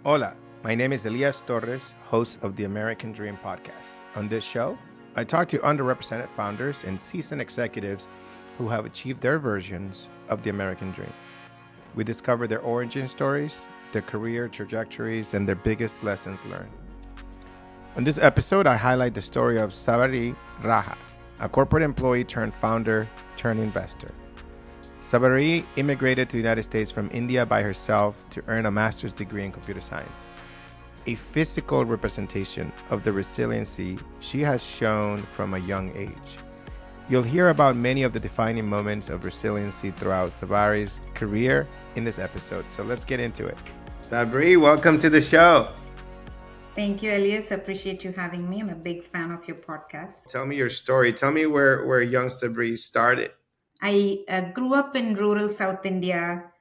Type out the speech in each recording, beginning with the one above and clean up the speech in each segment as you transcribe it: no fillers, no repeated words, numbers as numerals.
Hola, my name is Elias, host of the American Dream podcast. On this show, I talk to underrepresented founders and seasoned executives who have achieved their versions of the American dream. We discover their origin stories, their career trajectories, and their biggest lessons learned. On this episode, I highlight the story of Sabari Raja, a corporate employee turned founder turned investor. Sabari immigrated to the United States from India by herself to earn a master's degree in computer science, a physical representation of the resiliency she has shown from a young age. You'll hear about many of the defining moments of resiliency throughout Sabari's career in this episode, so let's get into it. Sabari, welcome to the show. Thank you, Elias. Appreciate you having me. I'm a big fan of your podcast. Tell me your story. Tell me where young Sabari started. I grew up in rural South India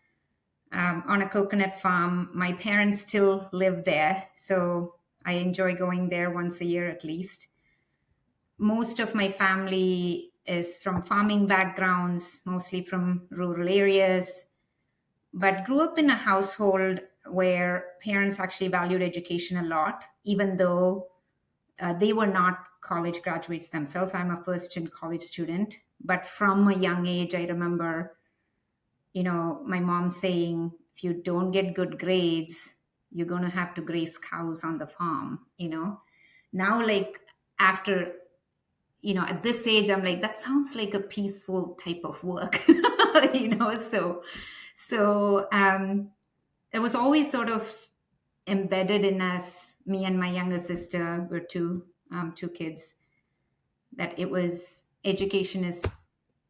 on a coconut farm. My parents still live there, so I enjoy going there once a year at least. Most of my family is from farming backgrounds, mostly from rural areas, but grew up in a household where parents actually valued education a lot, even though they were not college graduates themselves. I'm a first gen college student, but from a young age, I remember, my mom saying, if you don't get good grades, you're going to have to graze cows on the farm. Now, like, after, at this age, I'm like, that sounds like a peaceful type of work, so it was always sort of embedded in us. Me and my younger sister were two kids, that it was education is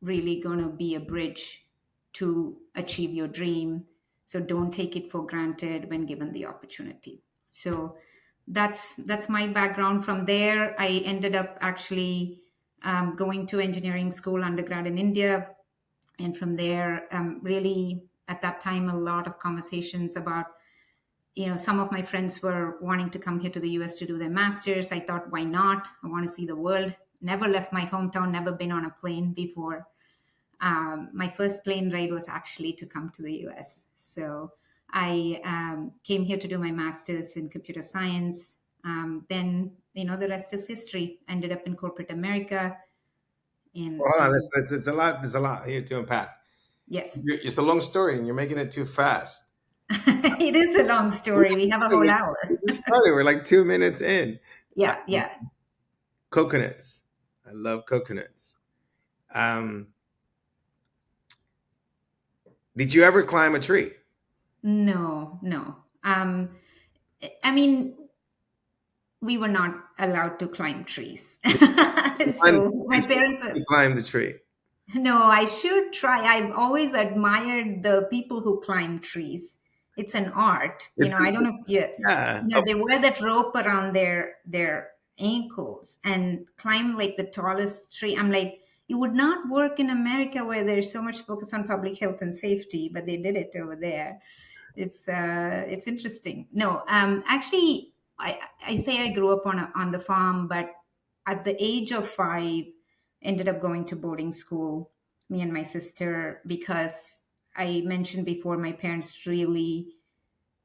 really going to be a bridge to achieve your dream, so don't take it for granted when given the opportunity. So that's my background. From there, I ended up actually going to engineering school undergrad in India, and from there, really at that time, a lot of conversations about, some of my friends were wanting to come here to the US to do their masters. I thought, why not? I want to see the world. Never left my hometown, never been on a plane before. My first plane ride was actually to come to the US. So I came here to do my master's in computer science. Then, the rest is history. Ended up in corporate America. And Well, hold on, there's a lot. There's a lot here to unpack. yes, It's a long story, and you're making it too fast. it is a long story. We have a whole hour. We just started. We're like 2 minutes in. Yeah, Um, yeah. Coconuts. I love coconuts. Um, did you ever climb a tree? No, no. I mean, we were not allowed to climb trees. You So my parents you climbed the tree. no, I should try. I've always admired the people who climb trees. It's an art. It's I don't know if you, yeah. they wear that rope around their ankles and climb like the tallest tree. I'm like, it would not work in America where there's so much focus on public health and safety, but they did it over there. It's interesting. No, actually, I say I grew up on the farm, but at the age of 5, ended up going to boarding school, me and my sister, because I mentioned before, my parents really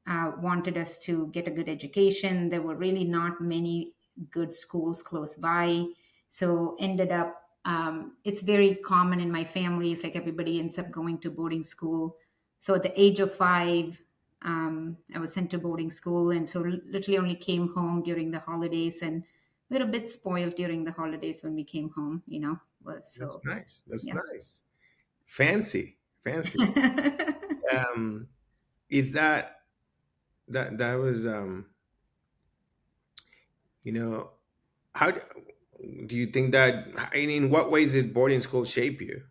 wanted us to get a good education. There were really not many good schools close by. So ended up, it's very common in my family. It's like everybody ends up going to boarding school. So at the age of 5, I was sent to boarding school. And so literally only came home during the holidays, and we were a bit spoiled during the holidays when we came home. That's So, nice. That's yeah. nice. Fancy, fancy. Um, it's that was you know how do you think that in what ways did boarding school shape you?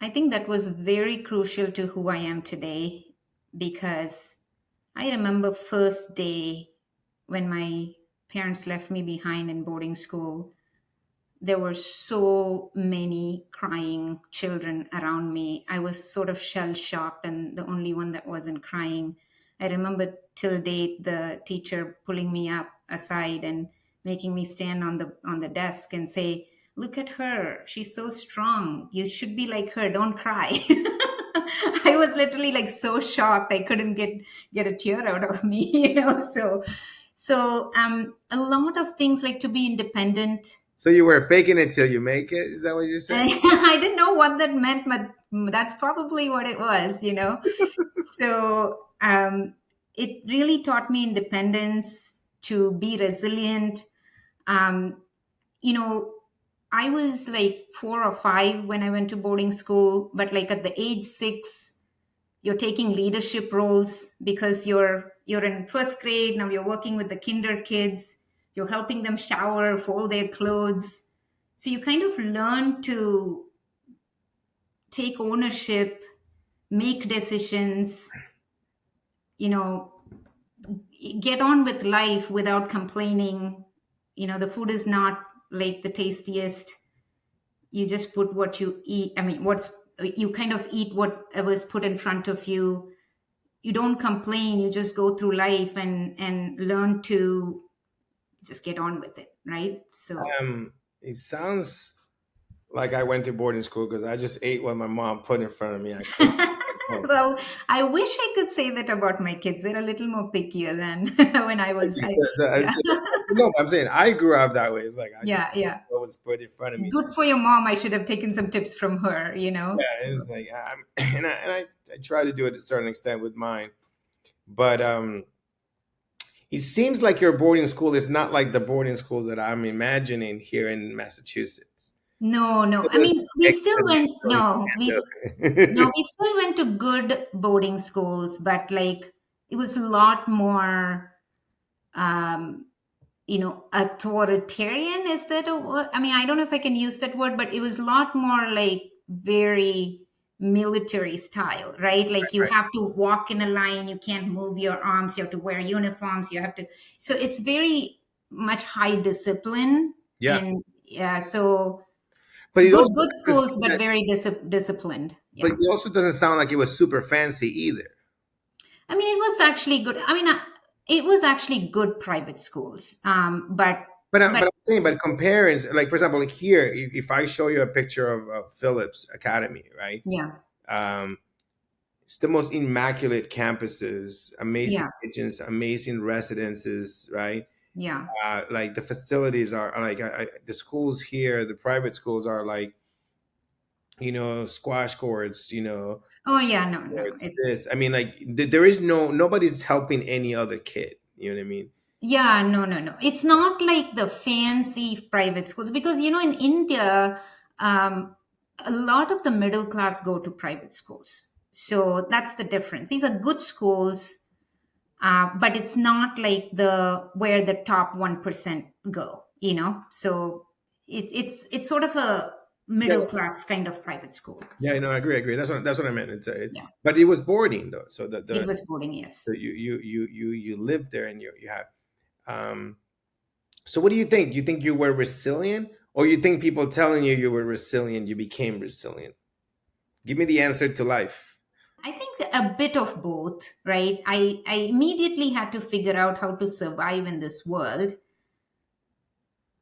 I think that was very crucial to who I am today, because I remember first day when my parents left me behind in boarding school. There were so many crying children around me. I was sort of shell shocked and the only one that wasn't crying. I remember till date the teacher pulling me up aside and making me stand on the desk and say, "Look at her. She's so strong. You should be like her. Don't cry." I was literally like so shocked I couldn't get a tear out of me, you know. So a lot of things like to be independent. So you were faking it till you make it. Is that what you're saying? I didn't know what that meant, but that's probably what it was, you know. So it really taught me independence, to be resilient. Um, you know, I was like 4 or 5 when I went to boarding school, but like at the age 6, you're taking leadership roles because you're in first grade now. You're working with the kinder kids. You're helping them shower, fold their clothes. So you kind of learn to take ownership, make decisions, you know, get on with life without complaining. You know, the food is not like the tastiest. You just put what you eat. I mean, what's you kind of eat whatever's put in front of you. You don't complain. You just go through life and learn to just get on with it, right? So It sounds like I went to boarding school because I just ate what my mom put in front of me. I couldn't. well, I wish I could say that about my kids. They're a little more pickier than when I was. Yeah. No, I'm saying I grew up that way. It's like I just Yeah, yeah. what was put in front of me. Good for your mom. I should have taken some tips from her, you know. Yeah, it was like I try to do it to a certain extent with mine, but it seems like your boarding school is not like the boarding schools that I'm imagining here in Massachusetts. No, no. I mean, we still went. No, we still went to good boarding schools, but like it was a lot more, um, authoritarian. Is that a word? I mean, I don't know if I can use that word, but it was a lot more like very military style, right? Like you Right. have to walk in a line, you can't move your arms, you have to wear uniforms, you have to. So it's very much high discipline, Yeah, and yeah, so but it good also good doesn't schools, seem but like- very disciplined. but Yeah. it also doesn't sound like it was super fancy either. I mean, it was actually good. I mean, it was actually good private schools. But But I'm saying, but comparing, like for example, like here, if I show you a picture of Phillips Academy, right? yeah, Um, it's the most immaculate campuses, amazing yeah, kitchens, amazing residences, right? yeah. Like the facilities are like the schools here, the private schools are like squash courts, Oh yeah, no, no. courts. It's This, I mean, like there is nobody's helping any other kid. You know what I mean? yeah, no, no, no. It's not like the fancy private schools because in India, um, a lot of the middle class go to private schools. So that's the difference. These are good schools, but it's not like the where the top 1% go. So it's sort of a Yeah, middle class kind of private school. yeah, So no, I agree, I agree. That's what I meant. yeah, But it was boarding though, so it was boarding. Yes. so you lived there and you have. Um, so what do you think? You think you were resilient, or you think people telling you were resilient, you became resilient? Give me the answer to life. I think a bit of both, right? I immediately had to figure out how to survive in this world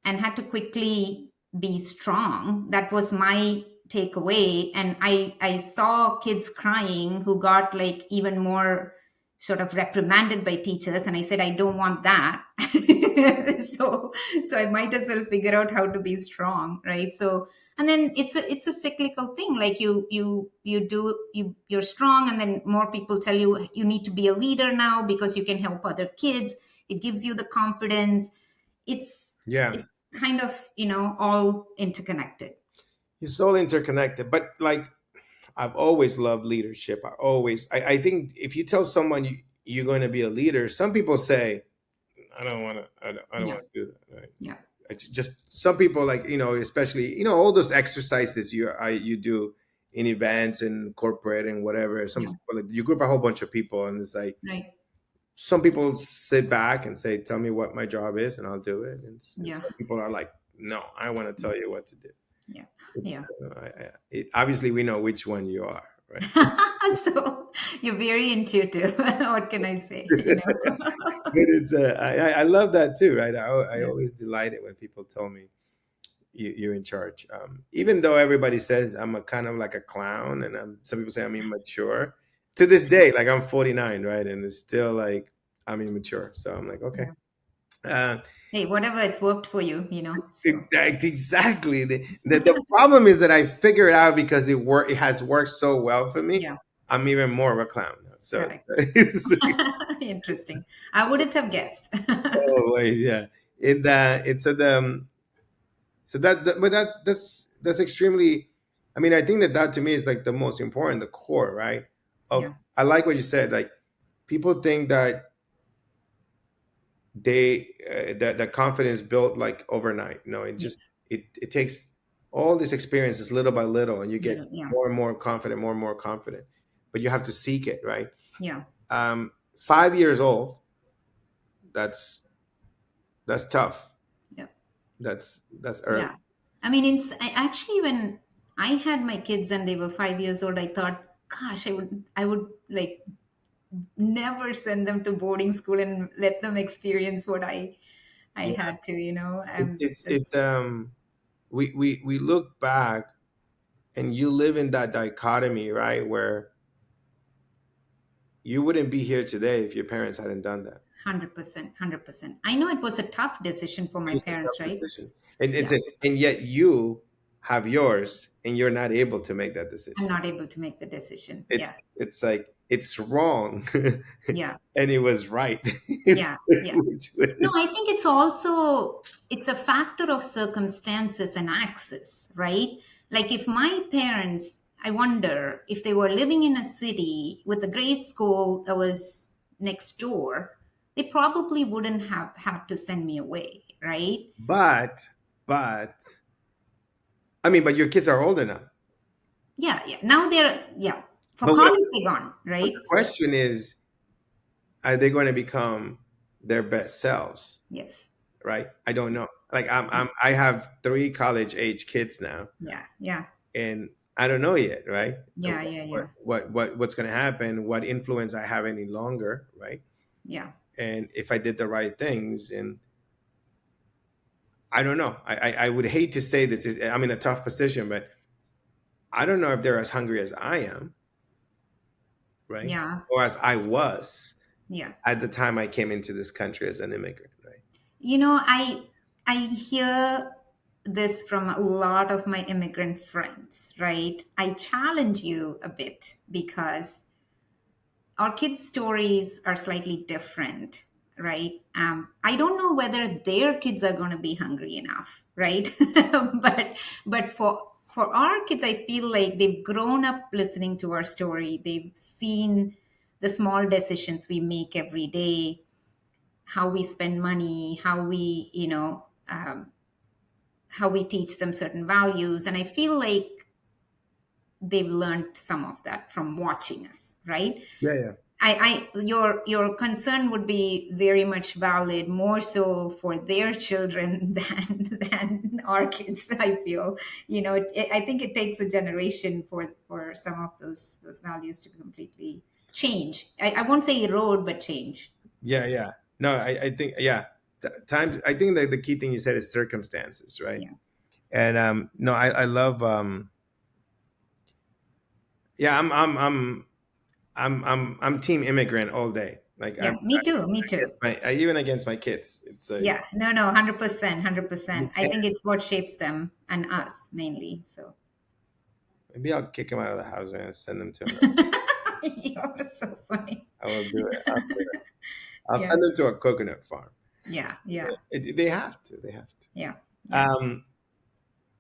and had to quickly be strong. That was my takeaway. And I saw kids crying who got like even more sort of reprimanded by teachers. And I said, I don't want that. So I might as well figure out how to be strong, right? So and then it's a cyclical thing. Like you're strong, and then more people tell you you need to be a leader now because you can help other kids. It gives you the confidence. it's Yeah, it's kind of all interconnected. it's all interconnected. But like I've always loved leadership. I think if you tell someone you're going to be a leader, some people say, I don't want to. I don't Yeah, want to do that. Right? yeah, Just some people like especially all those exercises you do in events and corporate and whatever. Some yeah, people like, you group a whole bunch of people and it's like right, some people sit back and say, "Tell me what my job is and I'll do it." And yeah, some people are like, "No, I want to tell you what to do." yeah, It's yeah. obviously we know which one you are, right? So you're very intuitive. What can I say, But it's I love that too, right? I Yeah, always delighted when people told me you're in charge. Even though everybody says I'm a kind of like a clown, and some people say I'm immature. To this day, like I'm 49, right, and it's still like I'm immature. So I'm like, okay. Yeah. Uh, Hey, whatever, it's worked for you, so exactly. The problem is that I figure it out because it has worked so well for me. yeah, I'm even more of a clown now. So correct. it's Interesting. I wouldn't have guessed. oh wait, yeah. It's so but that's extremely. I mean, I think that to me is like the most important, the core, right? Of Yeah. I like what you said. Like people think that that confidence built like overnight. No, Yes. it takes all these experiences little by little, and you get Little. Yeah. more and more confident, more and more confident. But you have to seek it, right? Yeah. 5 years old. That's tough. Yeah. That's early. Yeah. I mean, actually, when I had my kids and they were 5 years old, I thought, gosh, I would like never send them to boarding school and let them experience what I Yeah, had to, it's just we look back, and you live in that dichotomy, right, where you wouldn't be here today if your parents hadn't done that. 100%, 100%. I know it was a tough decision for my It's a parents, tough right? decision, and Yeah. and yet you have yours, and you're not able to make that I'm decision. not able to make the decision. Yeah. It's like it's wrong, Yeah. and it was right. It's Yeah. Yeah. which No, was I think it's a factor of circumstances and access, right? Like if my parents, I wonder if they were living in a city with a great school that was next door, they probably wouldn't have had to send me away, right? but I mean, but your kids are older now. Yeah, yeah. Now they're, yeah. For But what college they're gone, but the right? So question is, are they going to become their best selves? yes. Right? I don't know. Like I have three college age kids now, Yeah, yeah, and I don't know yet, right? yeah, yeah, yeah, What's going to happen? What influence I have any longer, right? yeah, And if I did the right things, and I don't know. I would hate to say this is I'm in a tough position, but I don't know if they're as hungry as I am, right? yeah, Or as I was yeah. at the time I came into this country as an immigrant, right? I hear this from a lot of my immigrant friends, right? I challenge you a bit because our kids' stories are slightly different, right? I don't know whether their kids are going to be hungry enough, right? but for our kids, I feel like they've grown up listening to our story. They've seen the small decisions we make every day, how we spend money, how we teach them certain values, and I feel like they've learned some of that from watching us, right? Yeah, yeah. Your concern would be very much valid, more so for their children than our kids. I feel, I think it takes a generation for some of those values to completely change. I won't say erode, but change. Yeah, So yeah. No, I think yeah. Times I think that the key thing you said is circumstances, right? yeah, And no, I love yeah, I'm team immigrant all day. Like yeah. Me too. Me too. even against my kids. It's like Yeah. No, no. 100%. you 100%. I can't, think it's what shapes them and us mainly. So maybe I'll kick them out of the house and send them to another. you're so funny. I will do it. I'll do it. I'll Yeah. send them to a coconut farm. Yeah. Yeah. They have to. They have to. Yeah. Yeah.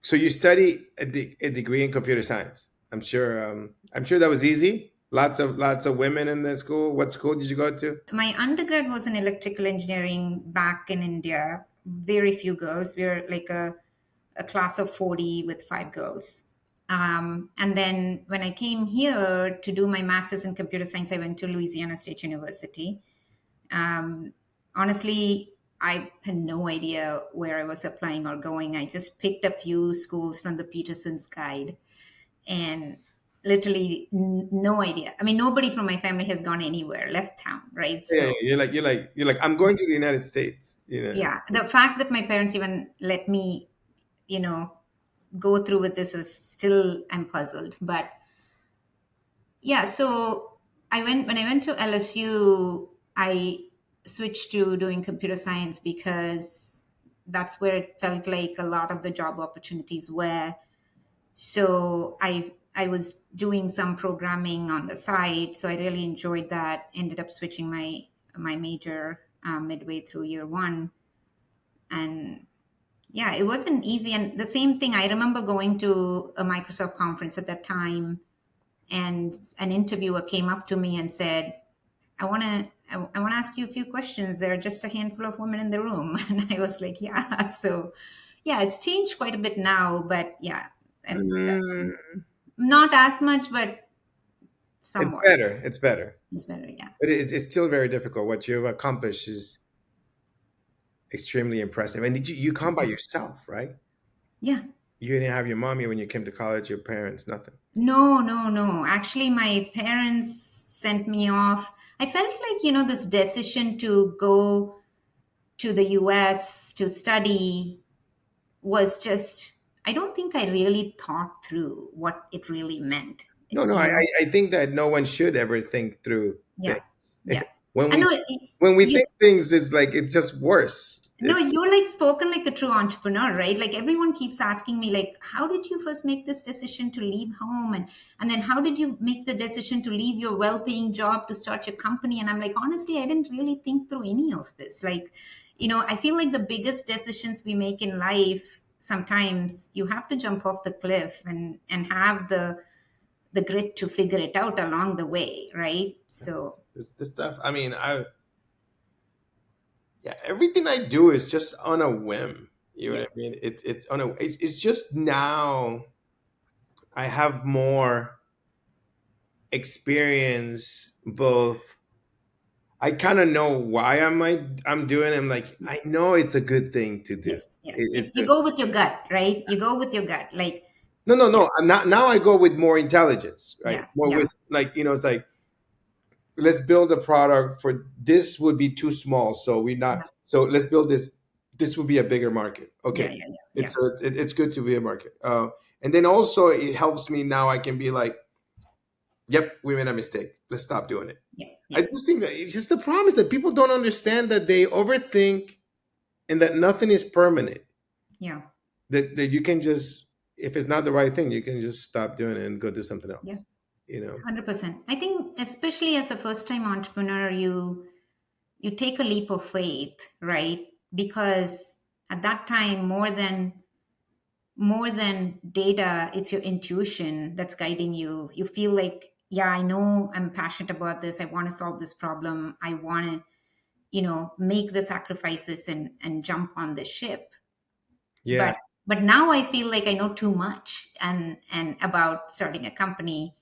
So you study a degree in computer science. I'm sure that was easy. Lots of women in the school. What school did you go to? My undergrad was in electrical engineering back in India. Very few girls. We were like a class of 40 with five girls. And then when I came here to do my master's in computer science, I went to Louisiana State University. Um, Honestly, I had no idea where I was applying or going. I just picked a few schools from the Peterson's Guide and literally no idea. I mean, nobody from my family has gone anywhere, left town, right? Yeah, yeah, So you're like I'm going to the United States. You know. yeah, the fact that my parents even let me, go through with this is still, I'm puzzled. But yeah, so when I went to LSU, I switched to doing computer science because that's where it felt like a lot of the job opportunities were. So I was doing some programming on the side, so I really enjoyed that. Ended up switching my major midway through year one. And yeah, it wasn't easy. And the same thing, I remember going to a Microsoft conference at that time, and an interviewer came up to me and said, I want to ask you a few questions. There are just a handful of women in the room. And I was like, yeah. So yeah, it's changed quite a bit now, but yeah, and Mm, not as much, but it's somewhat. better. It's better. It's better. Yeah. But it's still very difficult. What you've accomplished is extremely impressive. And did you come by yourself, right? Yeah. You didn't have your mommy when you came to college, your parents, nothing. No, no, no. Actually, my parents sent me off. I felt like, this decision to go to the US to study was just, I don't think I really thought through what it really meant. No, no, You know, I think that no one should ever think through yeah, things. yeah. when I we know when we you think things, it's like it's just worse. No, you're like spoken like a true entrepreneur, right? Like everyone keeps asking me, like, how did you first make this decision to leave home, and then how did you make the decision to leave your well-paying job to start your company? And I'm like, honestly, I didn't really think through any of this. Like, I feel like the biggest decisions we make in life, sometimes you have to jump off the cliff and have the grit to figure it out along the way, right? So This stuff. I mean, yeah, everything I do is just on a whim. You know what I yes, mean? It's on a. It's just now I have more experience. Both I kind of know why I'm doing it. I'm like I yes. know it's a good thing to do. Yes, yes. It's You go with your gut, right? You go with your gut. Like, no, no, yeah, no. I'm not now. I go with more intelligence, right? yeah, More yeah, with like it's like let's build a product for this would be too small, so we not yeah, so let's build this. This would be a bigger market. yeah, Okay, yeah, yeah, yeah, it's good to be a market. And then also it helps me now. I can be like, yep, we made a mistake. Let's stop doing it. yeah, I yeah, just think that it's just the problem is that people don't understand that they overthink and that nothing is permanent. yeah, That you can just if it's not the right thing, you can just stop doing it and go do something yeah. else. You know. 100%. I think, especially as a first-time entrepreneur, you take a leap of faith, right? Because at that time, more than data, it's your intuition that's guiding you. You feel like, yeah, I know I'm passionate about this. I want to solve this problem. I want to, make the sacrifices and jump on the ship. Yeah, But now I feel like I know too much and about starting a company.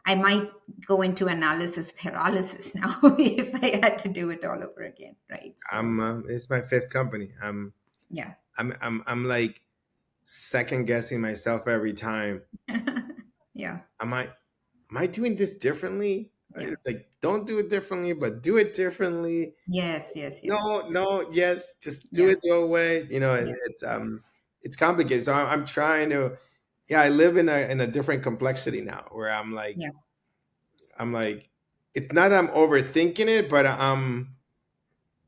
I might go into analysis paralysis now if I had to do it all over again, right? So I'm. It's my fifth company. yeah. I'm like second guessing myself every time. Yeah, Am I am I doing this differently? yeah, Like don't do it differently, but do it differently. yes, yes, yes, No, no, yes, just do yeah, it your way. yeah, It's complicated. So I'm trying to yeah, I live in a different complexity now where yeah. I'm like it's not that I'm overthinking it, but I'm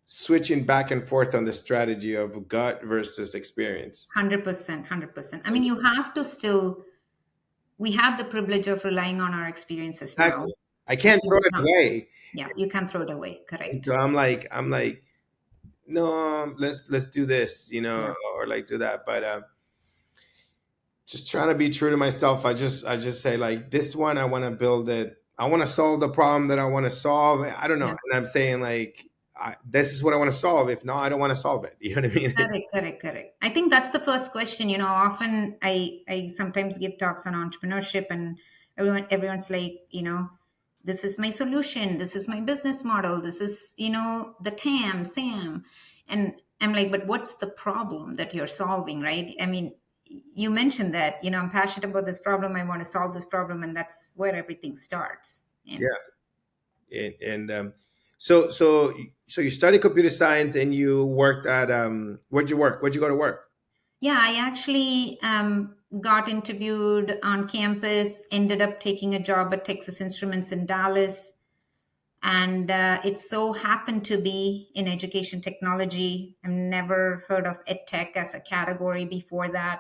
switching back and forth on the strategy of gut versus experience. 100%, 100%. I mean, you have to still, we have the privilege of relying on our experiences now, Exactly. I which can't we throw did it not. away. Yeah, you can throw it away. And Correct. so I'm like, no, let's do this, Yeah. or like do that. But just trying to be true to myself. I just say like this one, I want to build it. I want to solve the problem that I want to solve. I don't know, Yeah. and I'm saying like, this is what I want to solve. If not, I don't want to solve it. You know what I mean? Correct, correct, correct. I think that's the first question. Often I sometimes give talks on entrepreneurship, and everyone's like, this is my solution, this is my business model, this is, the TAM, SAM. And I'm like, but what's the problem that you're solving, right? I mean, you mentioned that, I'm passionate about this problem, I want to solve this problem, and that's where everything starts. And Yeah, and so you studied computer science and you worked at where'd you work? Where'd you go to work? Yeah, I actually got interviewed on campus, ended up taking a job at Texas Instruments in Dallas. And it so happened to be in education technology. I've never heard of EdTech as a category before that.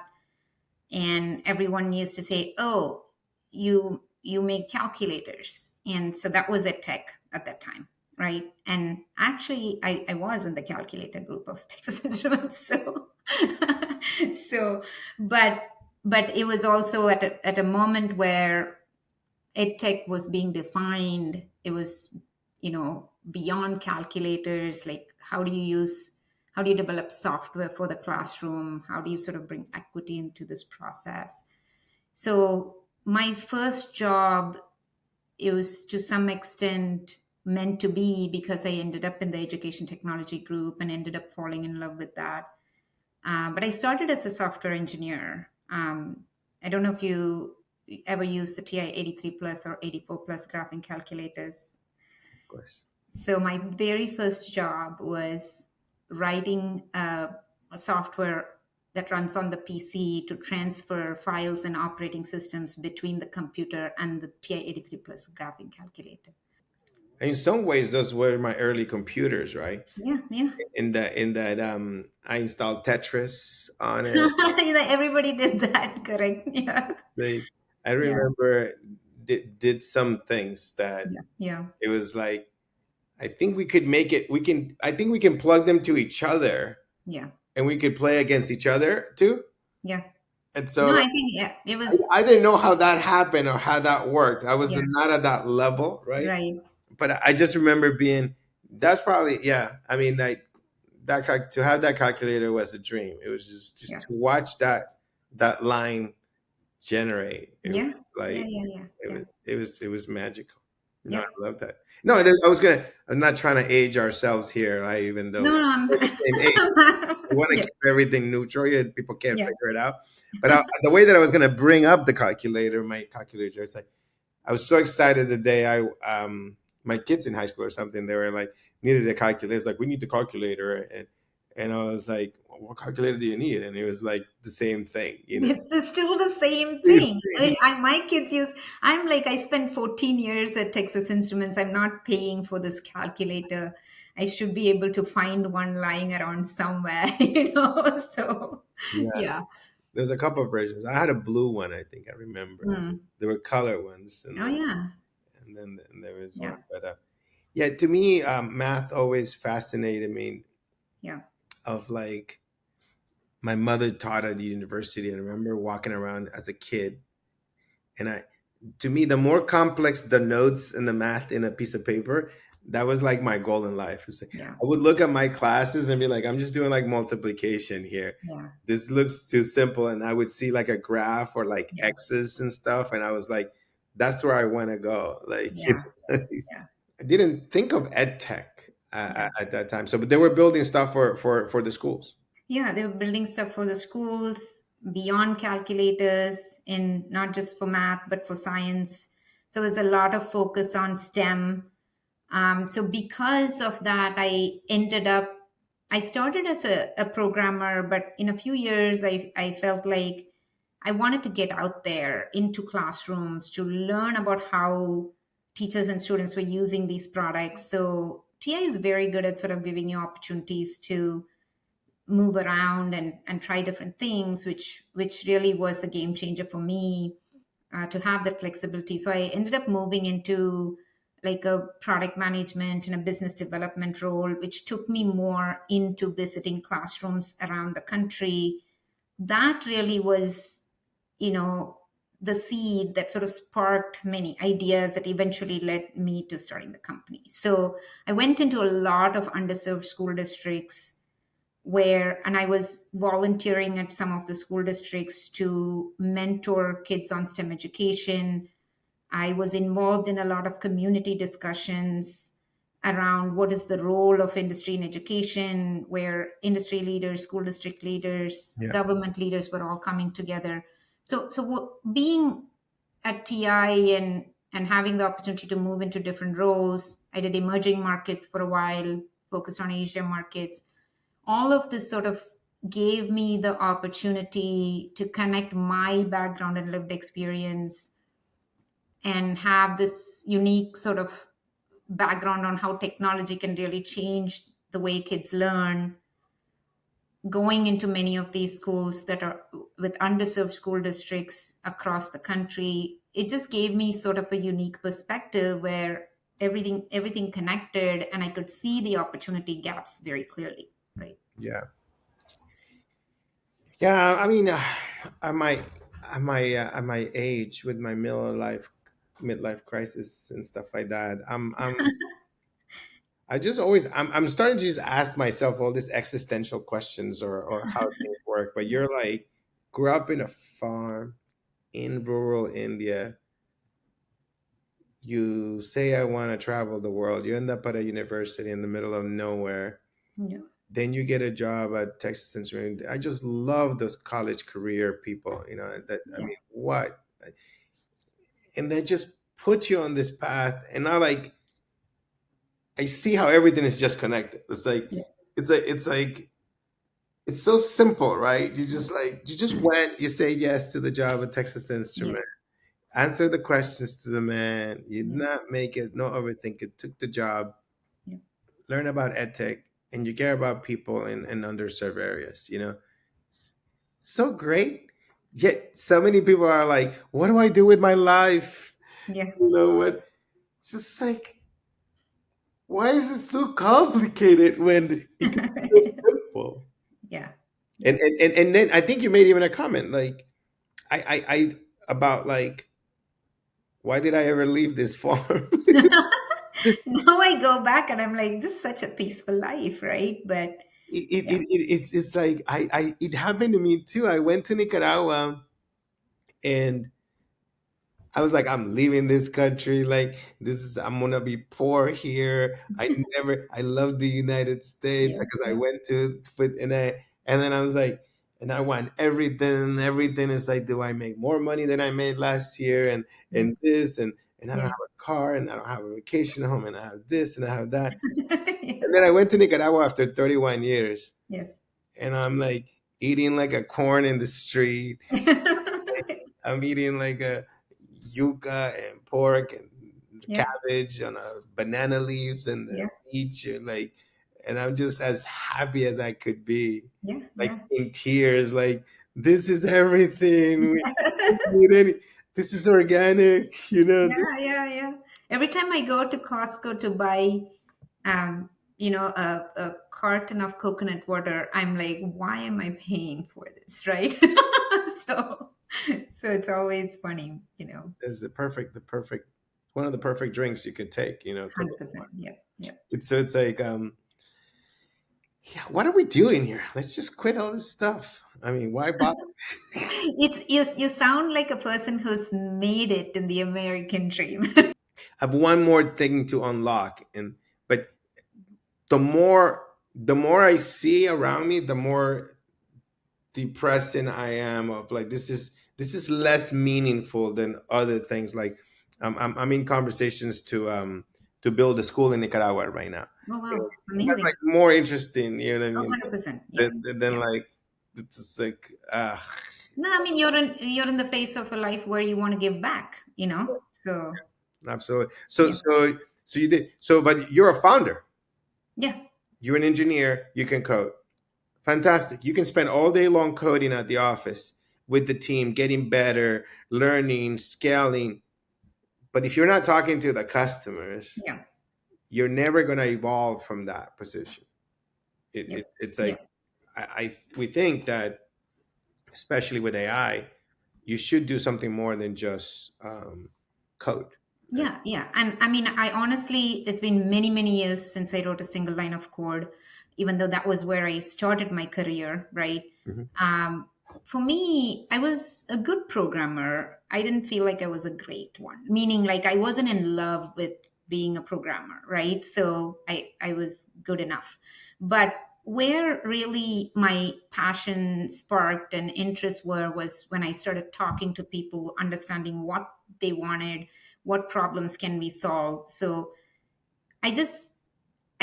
And everyone used to say, "Oh, you make calculators," and so that was EdTech at that time, right? And actually, I was in the calculator group of Texas Instruments, so so, but it was also at a moment where EdTech was being defined. It was, beyond calculators. Like, how do you develop software for the classroom? How do you sort of bring equity into this process? So my first job, it was to some extent meant to be because I ended up in the education technology group and ended up falling in love with that. But I started as a software engineer. I don't know if you ever used the TI 83 plus or 84 plus graphing calculators. Of course. So my very first job was writing a software that runs on the PC to transfer files and operating systems between the computer and the TI 83 plus graphing calculator. In some ways, those were my early computers, right? Yeah, yeah. In that I installed Tetris on it. Everybody did that, correct? Yeah, They, I yeah, remember did some things that yeah, yeah, it was like, I think we could make it. We can. I think we can plug them to each other, yeah, and we could play against each other too. yeah. And No, so, I think, yeah, it was, I didn't know how that happened or how that worked. I was yeah, not at that level, right? right, But I just remember being. That's probably, yeah. I mean, like to have that calculator was a dream. It was just yeah, to watch that line generate. It was yeah, yeah, like yeah, yeah, yeah, it was magical. No, I yep, love that. No, yeah. I was gonna. I'm not trying to age ourselves here, right? Even though No, no, we're the same age, we want to yeah, keep everything neutral. Yeah, people can't yeah. figure it out. But the way that I was gonna bring up the calculator, my calculator, it's like I was so excited the day my kids in high school or something, they were like needed a calculator. It's like, we need the calculator, and I was like, what calculator do you need? And it was like the same thing, you know. It's still the same Same thing. thing. My kids use, I'm like, I spent 14 years at Texas Instruments. I'm not paying for this calculator. I should be able to find one lying around somewhere, So, Yeah, yeah. there's a couple of versions. I had a blue one, I think I remember. Mm. There were color ones, Oh, yeah. and then there was one. Yeah. But yeah, to me, math always fascinated me. Yeah. Of like, my mother taught at the university, and I remember walking around as a kid, and to me, the more complex the notes and the math in a piece of paper, that was like my goal in life. It's like, Yeah. I would look at my classes and be like, I'm just doing like multiplication here. Yeah. This looks too simple. And I would see like a graph or like Yeah. X's and stuff. And I was like, that's where I want to go. Like, Yeah. Yeah. I didn't think of ed tech Yeah. at that time. So, but they were building stuff for the schools. Yeah, they were building stuff for the schools beyond calculators, in not just for math but for science. So there's a lot of focus on STEM. So because of that, I started as a programmer, but in a few years, I felt like I wanted to get out there into classrooms to learn about how teachers and students were using these products. So TI is very good at sort of giving you opportunities to move around and try different things, which really was a game changer for me, to have that flexibility. So I ended up moving into like a product management and a business development role, which took me more into visiting classrooms around the country. That really was, you know, the seed that sort of sparked many ideas that eventually led me to starting the company. So I went into a lot of underserved school districts and I was volunteering at some of the school districts to mentor kids on STEM education. I was involved in a lot of community discussions around what is the role of industry in education, where industry leaders, school district leaders, Yeah. government leaders were all coming together. So being at TI and having the opportunity to move into different roles, I did emerging markets for a while, focused on Asia markets. All of this sort of gave me the opportunity to connect my background and lived experience and have this unique sort of background on how technology can really change the way kids learn, going into many of these schools that are with underserved school districts across the country. It just gave me sort of a unique perspective where everything connected, and I could see the opportunity gaps very clearly, right? Yeah. Yeah. I mean, at my at my age with my midlife crisis and stuff like that, I just always I'm starting to just ask myself all these existential questions or how things work. But you're like grew up in a farm in rural India. You say I want to travel the world. You end up at a university in the middle of nowhere. Yeah. Then you get a job at Texas Instruments. I just love those college career people. You know that I Yeah. mean, what? And they just put you on this path, and I see how everything is just connected. Yes. It's like it's so simple, right? You just went, you say yes to the job at Texas Instrument, Yes. answer the questions to the man, you did Yeah. not make it, no overthink it, took the job, Yeah. learn about EdTech, and you care about people in underserved areas, you know? It's so great. Yet so many people are like, what do I do with my life? Yeah. You know what? It's just like, why is it so complicated when it can be so simple? Yeah. Yeah. And then I think you made even a comment like I about like why did I ever leave this farm? Now I go back and I'm like, this is such a peaceful life, right? But yeah. It's like I it happened to me too. I went to Nicaragua and I was like, I'm leaving this country. Like, I'm gonna be poor here. I love the United States Yeah. because I Yeah. went and then I was like, and I want everything. And everything is like, do I make more money than I made last year? Yeah. And this and I don't Yeah. have a car and I don't have a vacation home and I have this and I have that. Yes. And then I went to Nicaragua after 31 years, Yes. and I'm like eating like a corn in the street. I'm eating like a yuca and pork and Yeah. cabbage on banana leaves and the Yeah. beach and like, and I'm just as happy as I could be, Yeah. like Yeah. in tears, like this is everything. We don't need any. This is organic, you know. This Yeah, yeah, yeah. Every time I go to Costco to buy, a carton of coconut water, I'm like, why am I paying for this, right? so, so it's always funny, is the perfect one of the perfect drinks you could take, you know. 100%. Yeah, yeah. It's so it's like yeah, what are we doing here? Let's just quit all this stuff. I mean, why bother? You sound like a person who's made it in the American dream. I have one more thing to unlock, and but the more I see around me, the more depressing I am. Of like this is less meaningful than other things. Like I'm in conversations to build a school in Nicaragua right now. Oh, You know, wow. that's like Amazing. more interesting. You know what I Oh, mean? 100%. Yeah. Than Yeah. like it's just like No, I mean you're in the phase of a life where you want to give back, So absolutely. yeah, So you did so, but you're a founder. yeah, You're an engineer. You can code. Fantastic. You can spend all day long coding at the office with the team, getting better, learning, scaling. But if you're not talking to the customers, yeah, you're never going to evolve from that position. yeah, It's yeah. like we think that, especially with AI, you should do something more than just code. And Yeah, yeah. And I mean, I honestly, it's been many, many years since I wrote a single line of code, even though that was where I started my career, right? Mhm. Um, for me, I was a good programmer. I didn't feel like I was a great one, meaning like I wasn't in love with being a programmer, right? So I was good enough. But where really my passion sparked and interest was when I started talking to people, understanding what they wanted, what problems can we solve. So i just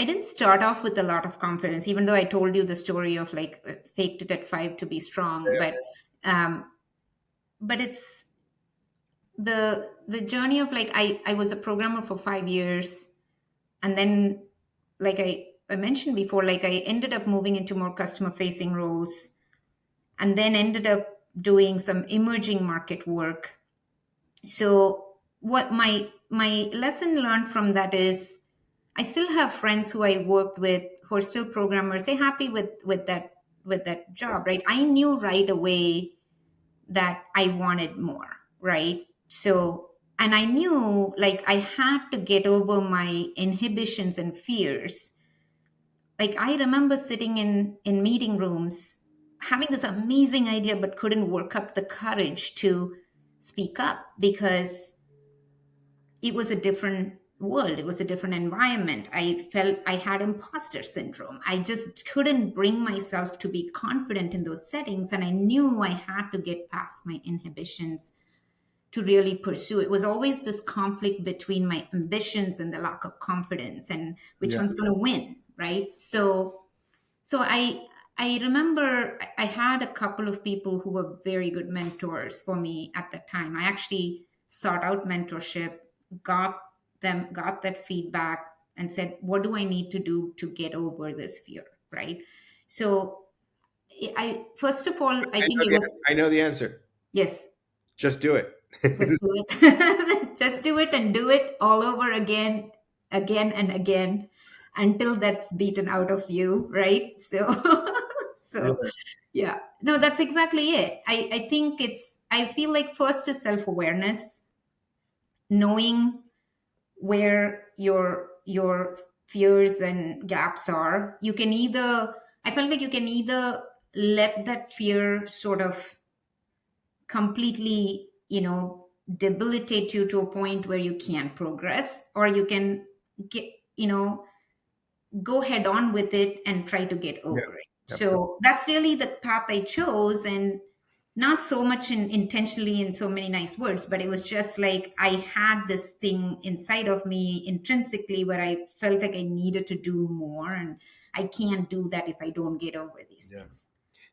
I didn't start off with a lot of confidence, even though I told you the story of like faked it at 5 to be strong. Um, but it's the journey of like I was a programmer for 5 years, and then like I mentioned before, like I ended up moving into more customer facing roles, and then ended up doing some emerging market work. So what my lesson learned from that is I still have friends who I worked with who are still programmers. They're happy with that job, right? I knew right away that I wanted more, right? So, and I knew like I had to get over my inhibitions and fears. Like I remember sitting in meeting rooms having this amazing idea but couldn't work up the courage to speak up because it was a different world, it was a different environment. I felt I had imposter syndrome. I just couldn't bring myself to be confident in those settings, and I knew I had to get past my inhibitions to really pursue. It was always this conflict between my ambitions and the lack of confidence, and which Yeah. one's going to win, right? So I remember I had a couple of people who were very good mentors for me at the time. I actually sought out mentorship, got got that feedback, and said, what do I need to do to get over this fear? Right. So I first of all, I think it was I know the answer. yes, Just do it. just do it. Just do it and do it all over again, again and again until that's beaten out of you, right? So Yeah. so yeah. No, that's exactly it. I think I feel like first is self-awareness, knowing where your fears and gaps are. You can either I felt like you can either let that fear sort of completely, debilitate you to a point where you can't progress, or you can get, go head on with it and try to get Yeah. over it. Yep. So that's really the path I chose, and not so much intentionally in so many nice words, but it was just like I had this thing inside of me intrinsically where I felt like I needed to do more, and I can't do that if I don't get over these Yeah. things.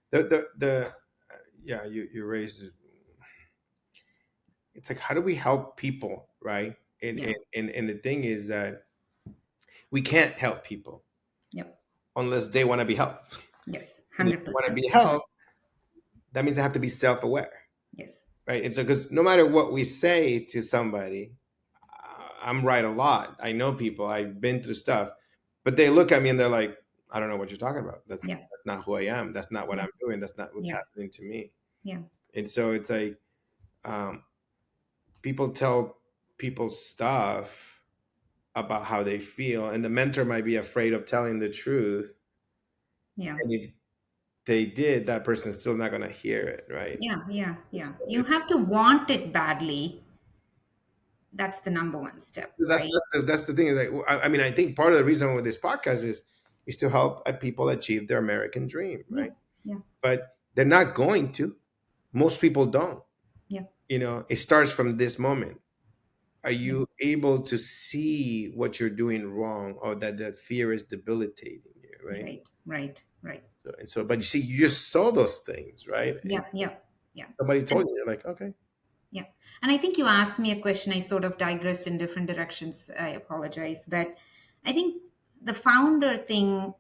The yeah, you raised it's like how do we help people, right? And Yeah. and the thing is that we can't help people Yep. unless they want to be helped. Yes. And if they want to 100%. be helped, that means they have to be self-aware, Yes. right? And so because no matter what we say to somebody, I'm right a lot. I know people. I've been through stuff, but they look at me and they're like, "I don't know what you're talking about. Yeah. That's not who I am. That's not what Yeah. I'm doing. That's not what's Yeah. happening to me." Yeah. And so it's like um, people tell people stuff about how they feel, and the mentor might be afraid of telling the truth. Yeah. And if they did, that person's still not going to hear it, right? Yeah. Yeah. So Yeah. You have to want it badly. That's the number one step, right? that's the thing. Is like, I mean, I think part of the reason with this podcast is to help people achieve their American dream, Yeah. right? Yeah. But they're not going to. Most people don't. Yeah. It starts from this moment. Are Yeah. you able to see what you're doing wrong, or that fear is debilitating you, right? Right. Right. Right. So, but you see, you just saw those things, right? And Yeah. Yeah. Yeah. somebody And told you, you're like, okay, yeah. And I think you asked me a question. I sort of digressed in different directions. I apologize. But I think the founder thing,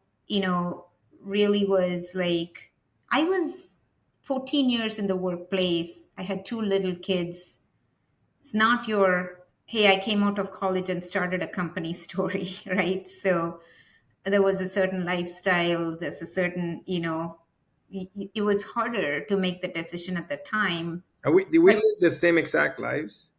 really was like I was 14 years in the workplace. I had two little kids. It's not your, hey, I came out of college and started a company story, right? So there was a certain lifestyle, there's a certain, it was harder to make the decision at the time. do we But live the same exact lives?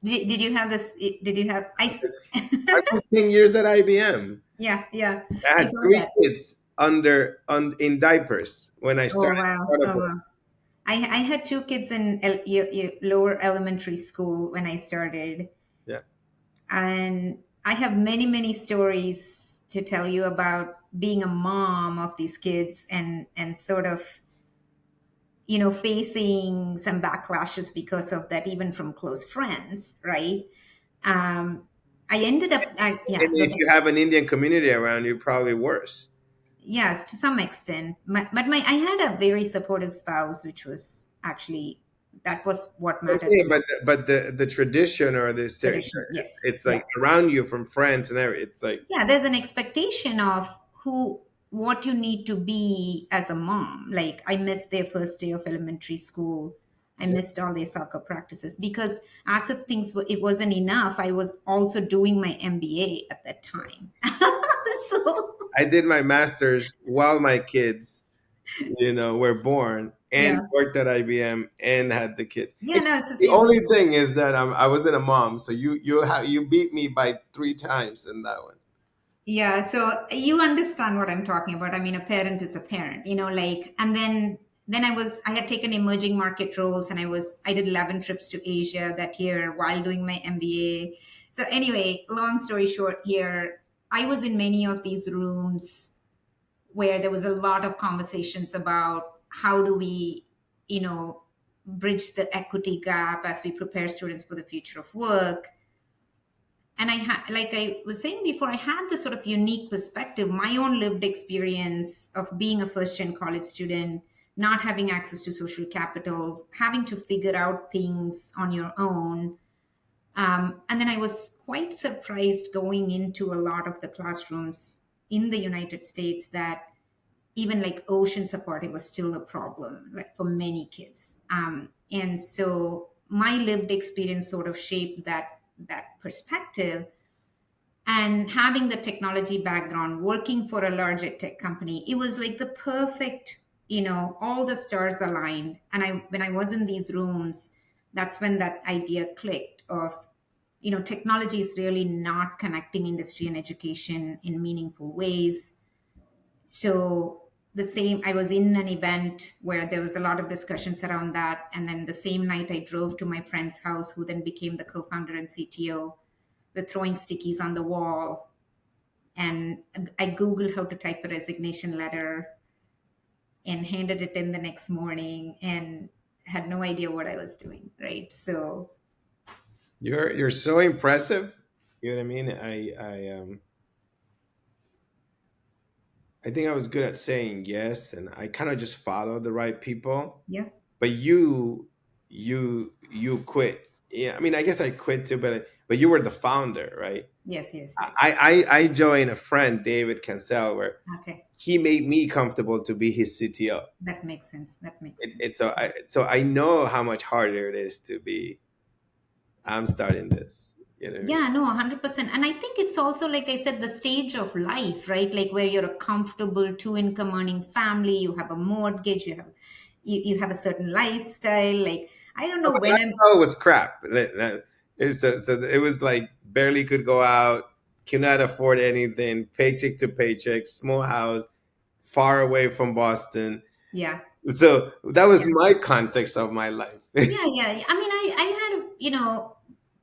did you have this? Did you have, I was 10 years at IBM. yeah, yeah, I I had saw three that. kids in diapers when I Oh, started wow. Oh, startup. wow. I had two kids in lower elementary school when I started. Yeah. And I have many, many stories to tell you about being a mom of these kids, and sort of, facing some backlashes because of that, even from close friends, right? Um, I ended up, And yeah, go if ahead. you have an Indian community around you, probably worse. Yes, to some extent. But my I had a very supportive spouse, which was actually that was what I'm mattered the saying, but most. the tradition or Tradition, yes, it's yeah. like around you from friends and everything. It's like Yeah, there's an expectation of who what you need to be as a mom. Like I missed their first day of elementary school. I missed all their soccer practices because as if it wasn't enough, I was also doing my MBA at that time. So I did my master's while my kids, were born and yeah. worked at IBM and had the kids. Yeah, no, it's the The same only story. thing is that I wasn't a mom, so you beat me by 3 times in that one. Yeah, so you understand what I'm talking about. I mean, a parent is a parent, like, and then I had taken emerging market roles, and I did 11 trips to Asia that year while doing my MBA. So anyway, long story short here, I was in many of these rooms where there was a lot of conversations about how do we, you know, bridge the equity gap as we prepare students for the future of work. And like I was saying before, I had this sort of unique perspective, my own lived experience of being a first gen college student, not having access to social capital, having to figure out things on your own. And then I was quite surprised going into a lot of the classrooms in the United States that even like ocean support, it was still a problem, like for many kids. And so my lived experience sort of shaped that perspective. And having the technology background, working for a large tech company, it was like the perfect, all the stars aligned. And when I was in these rooms, that's when that idea clicked of, technology is really not connecting industry and education in meaningful ways. So the same, I was in an event where there was a lot of discussions around that. And then the same night I drove to my friend's house, who then became the co-founder and CTO. We're throwing stickies on the wall, and I Googled how to type a resignation letter and handed it in the next morning and had no idea what I was doing. Right. So, You're so impressive. You know what I mean? I think I was good at saying yes, and I kind of just followed the right people. yeah. But you quit. Yeah, I mean, I guess I quit too, but you were the founder, right? Yes, yes, yes. I joined a friend, David Cancel, where Okay. he made me comfortable to be his CTO. That makes sense. That makes sense. So I know how much harder it is to be. I'm starting this. You know what I mean? Yeah, no, 100%. And I think it's also, like I said, the stage of life, right? Like where you're a comfortable two income earning family, you have a mortgage, you have a certain lifestyle. Like, I don't No, know but when I'm, lifestyle was crap. So it was like barely could go out, cannot afford anything, paycheck to paycheck, small house, far away from Boston. yeah. So that was Yeah. my context of my life. Yeah, yeah. I mean, I had,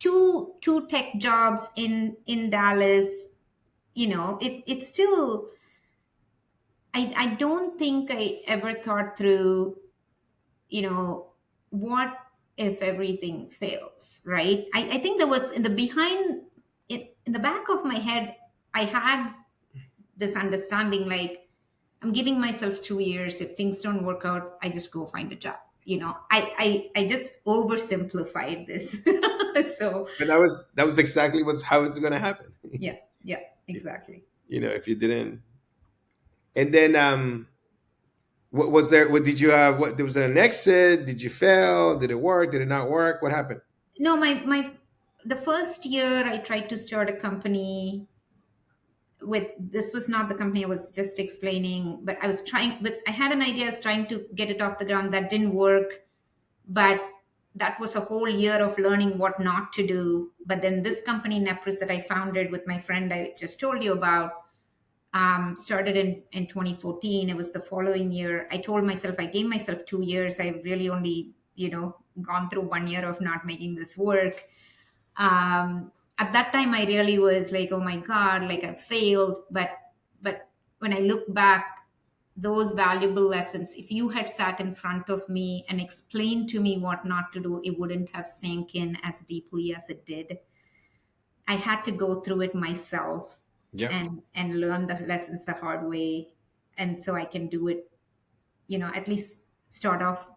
two tech jobs in Dallas. It's still, I don't think I ever thought through, what if everything fails, right? I think there was in the behind it in the back of my head, I had this understanding, like I'm giving myself 2 years. If things don't work out, I just go find a job. I just oversimplified this. So But that was exactly how it's going to happen. yeah, yeah, exactly. If you didn't. And then what was there? What did you have? What there was an exit? Did you fail? Did it work? Did it not work? What happened? No, my the first year I tried to start a company with this was not the company I was just explaining, but I had an idea. I was trying to get it off the ground. That didn't work, but that was a whole year of learning what not to do. But then this company, Nepris, that I founded with my friend I just told you about, started in 2014. It was the following year. I told myself, I gave myself 2 years. I've really only, gone through 1 year of not making this work. At that time, I really was like, oh my God, like I failed. But when I look back, those valuable lessons, if you had sat in front of me and explained to me what not to do, it wouldn't have sank in as deeply as it did. I had to go through it myself Yeah. and learn the lessons the hard way, and so I can do it, at least start off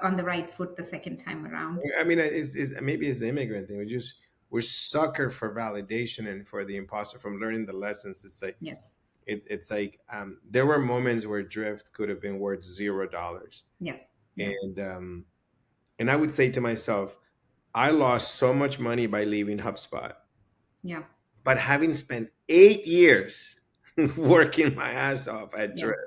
on the right foot the second time around. I mean, maybe it's the immigrant thing. We're sucker for validation and for the imposter from learning the lessons. It's like Yes. it's like there were moments where drift could have been worth $0, Yeah. Yeah. and I would say to myself, I lost so much money by leaving HubSpot, Yeah. but having spent 8 years working my ass off at Yeah. drift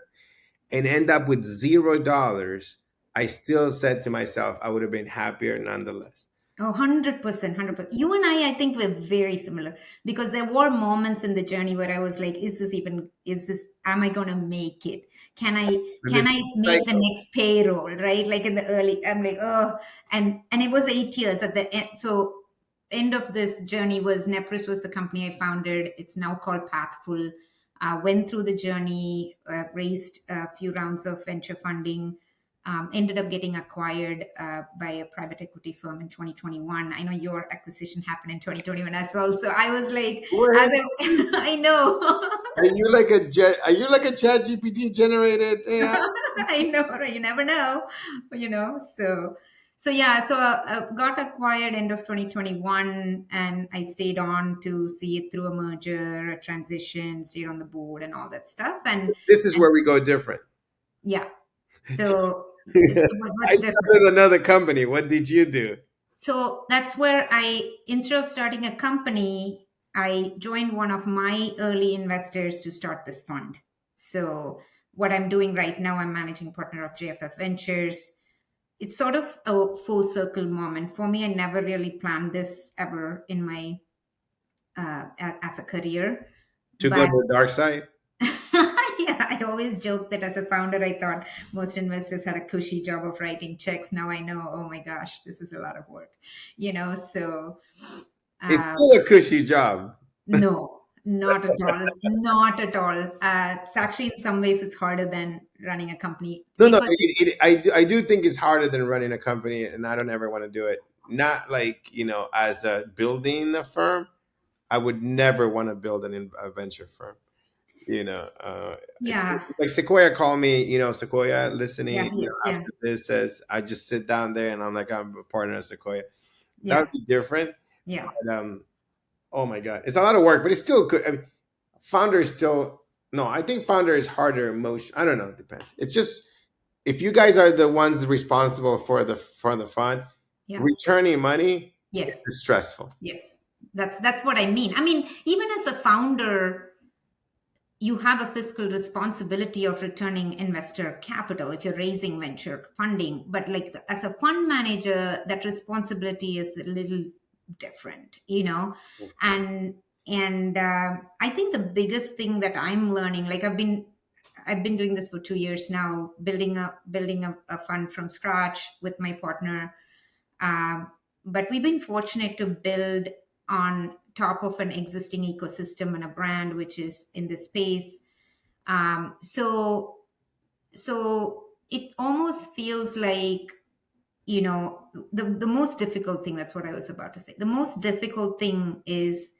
and end up with $0, I still said to myself I would have been happier nonetheless. Oh, 100%, 100%. You and I think we're very similar, because there were moments in the journey where I was like, am I going to make it? Can I, And can it's I make the like, next payroll, right? Like in the early, I'm like, oh, and it was 8 years at the end. So end of this journey was Nepris was the company I founded. It's now called Pathful. Went through the journey, raised a few rounds of venture funding, ended up getting acquired by a private equity firm in 2021. I know your acquisition happened in 2021 as well. So I was like, what? I know. Are you like a chat GPT generated AI? I know, right? You never know, so yeah, so got acquired end of 2021, and I stayed on to see it through a merger, a transition, stayed on the board and all that stuff. This is And where we go different. yeah, so I what's different? started another company. What did you do? So that's where instead of starting a company, I joined one of my early investors to start this fund. So what I'm doing right now, I'm managing partner of JFF Ventures. It's sort of a full circle moment for me. I never really planned this ever in my as a career, To go but to the dark side? yeah, I always joke that as a founder, I thought most investors had a cushy job of writing checks. Now I know, oh my gosh, this is a lot of work, So It's uh, still a cushy job. no, not at all, not at all. It's actually in some ways it's harder than running a company No, no, because I do think it's harder than running a company, and I don't ever want to do it. Not like, as a building a firm, I would never want to build a venture firm. It's yeah, like Sequoia called me, Sequoia yeah, listening, yes, yeah, after this says, I just sit down there and I'm like, I'm a partner of Sequoia. That yeah, would be different. yeah, But, oh my God, it's a lot of work, but it's still good. I mean, founder is still, no, I think founder is harder emotion. I don't know. It depends. It's just, if you guys are the ones responsible for the fund, yeah, returning money yes, is stressful. yes. That's what I mean. I mean, even as a founder, you have a fiscal responsibility of returning investor capital if you're raising venture funding, but like as a fund manager, that responsibility is a little different, and I think the biggest thing that I'm learning, like I've been doing this for 2 years now, building a fund from scratch with my partner. um, but we've been fortunate to build on top of an existing ecosystem and a brand which is in this space. So it almost feels like, the most difficult thing, that's what I was about to say. The most difficult thing is,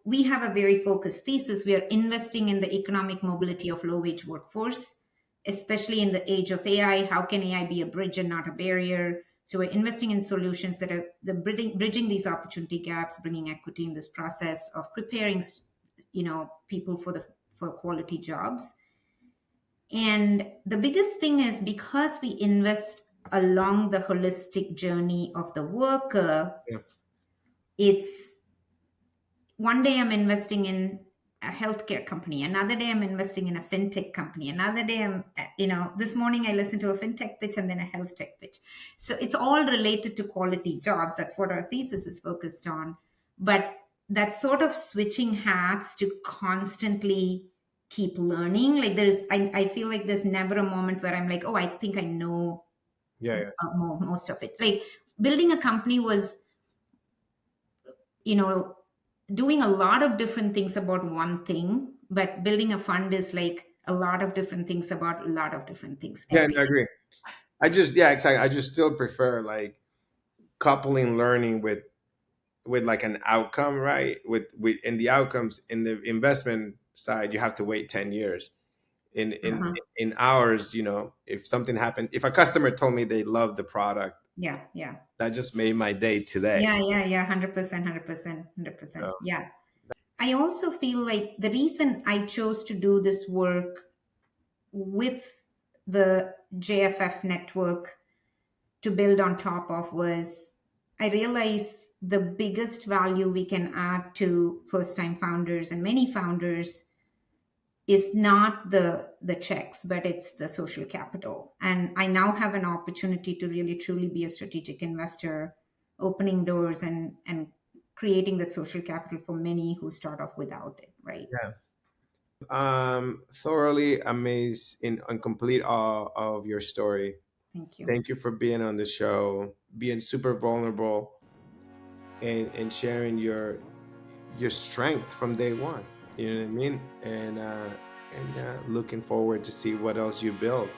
we have a very focused thesis. We are investing in the economic mobility of low wage workforce, especially in the age of AI. How can AI be a bridge and not a barrier? So we're investing in solutions that are bridging these opportunity gaps, bringing equity in this process of preparing, people for quality jobs. And the biggest thing is, because we invest along the holistic journey of the worker, Yeah. it's one day I'm investing in a healthcare company, another day I'm investing in a fintech company, another day this morning I listened to a fintech pitch and then a health tech pitch. So it's all related to quality jobs. That's what our thesis is focused on. But that sort of switching hats to constantly keep learning, like I feel like there's never a moment where I'm like, oh, I think I know Yeah. Yeah. most of it. Like building a company was, you know, doing a lot of different things about one thing, but building a fund is like a lot of different things about a lot of different things Yeah, every no, I single. agree. Yeah, exactly. I just still prefer like coupling learning with with like an outcome, right? With in the outcomes in the investment side, you have to wait 10 years. In in Uh-huh. in ours, if something happened, if a customer told me they loved the product, Yeah, yeah. that just made my day today. Yeah, yeah, yeah, 100%, 100%, So 100%. Yeah. I also feel like the reason I chose to do this work with the JFF network to build on top of was I realized the biggest value we can add to first time founders and many founders is not the checks, but it's the social capital. And I now have an opportunity to really truly be a strategic investor, opening doors and creating that social capital for many who start off without it, right? yeah, thoroughly amazed in complete awe of your story. Thank you. Thank you for being on the show, being super vulnerable, and sharing your strength from day one. You know what I mean? And looking forward to see what else you build.